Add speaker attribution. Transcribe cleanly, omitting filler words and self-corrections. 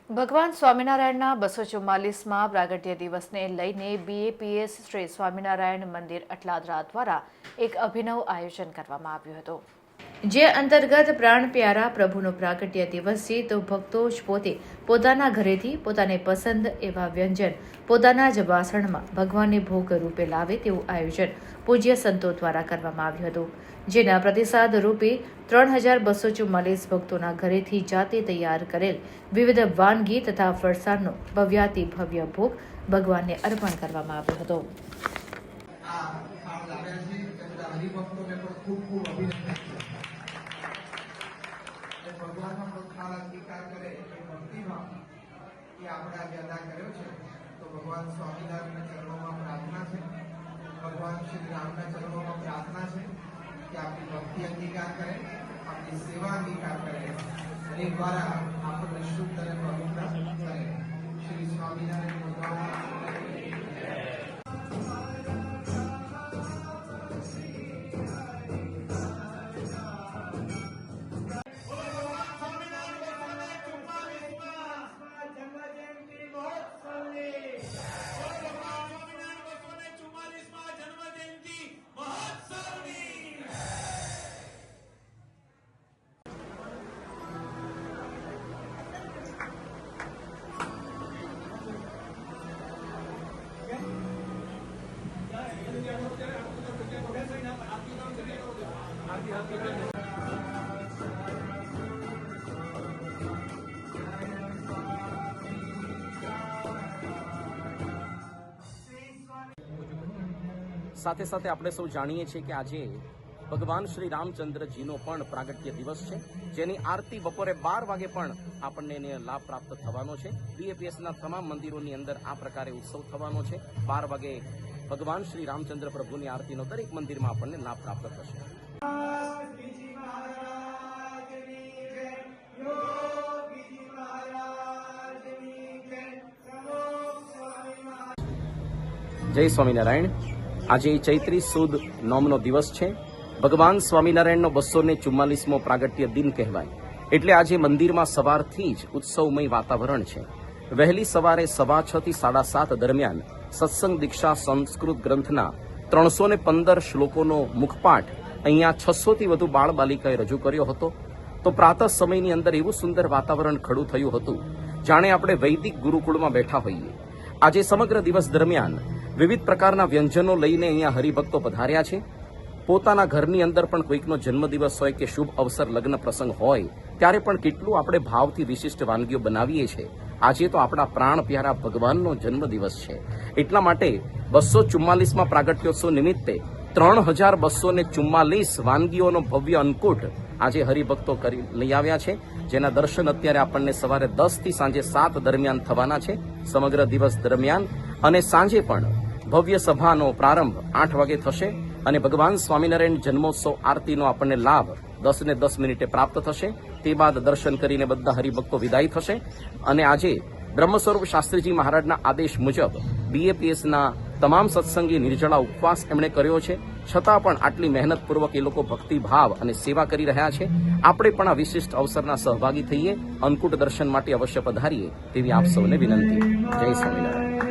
Speaker 1: ભગવાન સ્વામિનારાયણના 244માં પ્રાગટ્ય દિવસને લઈને બીએપીએસ શ્રી સ્વામિનારાયણ મંદિર અટલાદરા દ્વારા એક અભિનવ આયોજન કરવામાં આવ્યું હતું, જે અંતર્ગત પ્રાણ પ્યારા પ્રભુનો પ્રાગટ્ય દિવસ છે તો ભક્તો જ પોતે પોતાના ઘરેથી પોતાને પસંદ એવા વ્યંજન પોતાના જ વાસણમાં ભગવાનને ભોગ રૂપે લાવે તેવું આયોજન પૂજ્ય સંતો દ્વારા કરવામાં આવ્યું હતું, જેના પ્રતિસાદ રૂપે 3244 ભક્તોના ઘરેથી જાતે તૈયાર કરેલ વિવિધ વાનગી તથા ફરસાણનો ભવ્યાતિ ભવ્ય ભોગ ભગવાનને અર્પણ કરવામાં આવ્યો હતો.
Speaker 2: ભગવાનનો પ્રોત્સાહન અંગીકાર કરે એ ભક્તિભાવ એ આપણે આજે અદા કર્યો છે. તો ભગવાન સ્વામિનારાયણના ચરણોમાં પ્રાર્થના છે, ભગવાન શ્રી રામના ચરણોમાં પ્રાર્થના છે કે આપણી ભક્તિ અંગીકાર કરે, આપણી સેવા અંગીકાર કરે અને દ્વારા આપણને શુદ્ધ અને પવિત્ર કરે. શ્રી સ્વામિનારાયણ ભગવાન
Speaker 3: સાથે સાથે આપણે સૌ જાણીએ છીએ કે આજે ભગવાન શ્રી રામચંદ્રજીનો પણ પ્રાગટ્ય દિવસ છે, જેની આરતી બપોરે 12 વાગે પણ આપણને એને લાભ પ્રાપ્ત થવાનો છે. બીએપીએસના તમામ મંદિરોની અંદર આ પ્રકારે ઉત્સવ થવાનો છે. 12 વાગે ભગવાન શ્રી રામચંદ્ર પ્રભુની આરતીનો દરેક મંદિરમાં આપણને લાભ પ્રાપ્ત થશે. જય સ્વામિનારાયણ. આજે ચૈત્રી સુદ નોમનો દિવસ છે. ભગવાન સ્વામિનારાયણનો 244મો પ્રાગટ્ય દિન કહેવાય. એટલે આજે મંદિરમાં સવારથી જ ઉત્સવમય વાતાવરણ છે. વહેલી સવારે 6:15 થી 7:30 દરમિયાન સત્સંગ દીક્ષા સંસ્કૃત ગ્રંથના 315 શ્લોકોનો મુખપાઠ અહીંયા 600 થી વધુ બાળ બાલિકાએ રજૂ કર્યો હતો. તો પ્રાતઃ સમયની અંદર એવું સુંદર વાતાવરણ ખડું થયું હતું, જાણે આપણે વૈદિક ગુરુકુળમાં બેઠા હોઈએ. આજે સમગ્ર દિવસ દરમિયાન વિવિધ પ્રકારના વ્યંજનો લઈને અહીંયા હરિભક્તો પધાર્યા છે. પોતાના ઘરની અંદર પણ કોઈકનો જન્મદિવસ હોય કે શુભ અવસર લગ્ન પ્રસંગ હોય ત્યારે પણ કેટલું આપણે ભાવથી વિશિષ્ટ વાનગીઓ બનાવીએ છીએ. આજે તો આપણા પ્રાણ પ્યારા ભગવાનનો જન્મદિવસ છે. એટલા માટે 244માં પ્રાગટ્યોત્સવ નિમિત્તે 3244 વાનગીઓનો ભવ્ય અન્નકૂટ આજે હરિભક્તો કરી લઈ આવ્યા છે, જેના દર્શન અત્યારે આપણને સવારે 10 થી સાંજે 7 દરમિયાન થવાના છે. સમગ્ર દિવસ દરમિયાન અને સાંજે પણ ભવ્ય સભાનો પ્રારંભ 8 વાગે થશે અને ભગવાન સ્વામિનારાયણ જન્મોત્સવ આરતીનો આપણને લાભ 10 ને 10 મિનિટે પ્રાપ્ત થશે. તે બાદ દર્શન કરીને બધા હરિભક્તો વિદાય થશે. અને આજે બ્રહ્મસ્વરૂપ શાસ્ત્રીજી મહારાજના આદેશ મુજબ બીએપીએસના તમામ સત્સંગી નિર્જળા ઉપવાસ એમણે કર્યો છે. છતાં પણ આટલી મહેનતપૂર્વક એ લોકો ભક્તિભાવ અને સેવા કરી રહ્યા છે. આપણે પણ આ વિશિષ્ટ અવસરના સહભાગી થઈએ, અન્નકૂટ દર્શન માટે અવશ્ય પધારીએ તેવી આપ સૌને વિનંતી. જય સ્વામિનારાયણ.